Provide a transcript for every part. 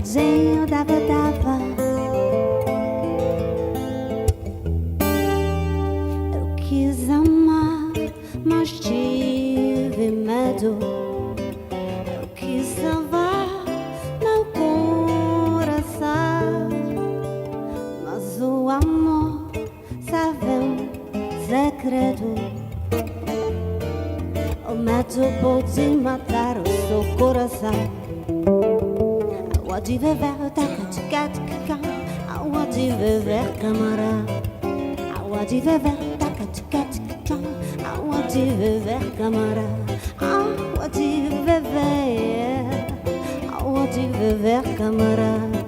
Zinho dava dava. Eu quis amar, mas tive medo. Eu quis salvar meu coração, mas o amor sabe um segredo. O medo pode matar o seu coração. Água de beber, taca-tica-tica. Água de beber, camarada. Água de beber, taca-tica-tica. Água de beber, camarada. Água de beber. Água de beber, camarada.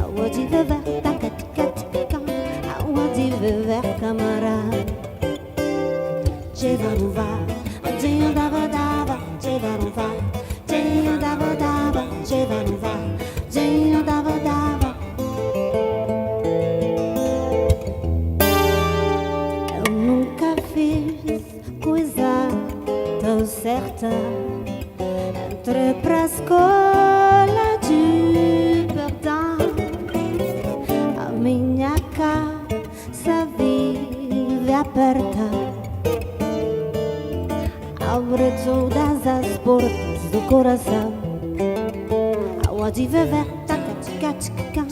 Água de beber, taca-tica-tica. Água de beber, camarada. Chega no vá, onde dava dava. Chega no vá, onde dava dava. Chega no vá, onde dava dava. Eu nunca fiz coisa tão certa. Entrei pra escola de perdão. A minha casa vive aperta. Abre todas as portas do coração. Água de beber, taca-tica-tica.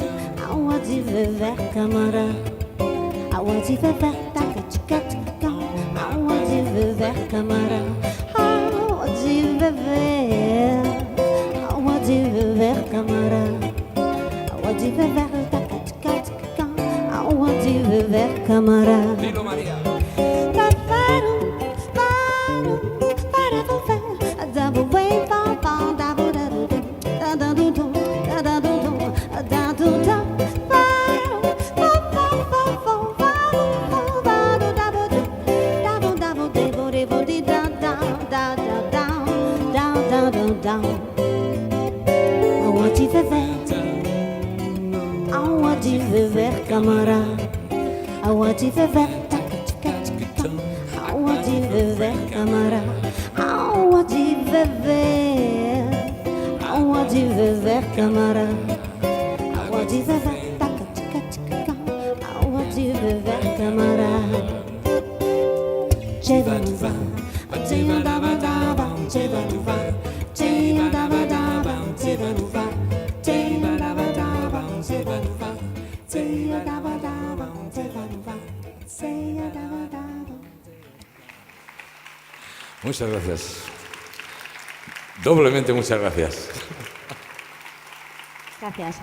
Água de beber, camarada. Água de beber, taca-tica-tica. Água de beber, camarada. Água de beber. Água de beber, camarada. Água de beber, taca-tica-tica. Água de beber, camarada. Dilo, María. Água de beber, água de beber, camarada. Água de beber, taca-tica-tica. Água de beber, camarada. Água de beber, água de beber, camarada. Água de beber, taca-tica-tica. Água de beber, camarada. Chega no vá, onde dava dava. Chega no vá, onde dava dava. Chega no vá, onde dava dava. Chega no vá, onde dava dava. Chega no vá, onde dava dava. Muchas gracias. Doblemente muchas gracias. Gracias.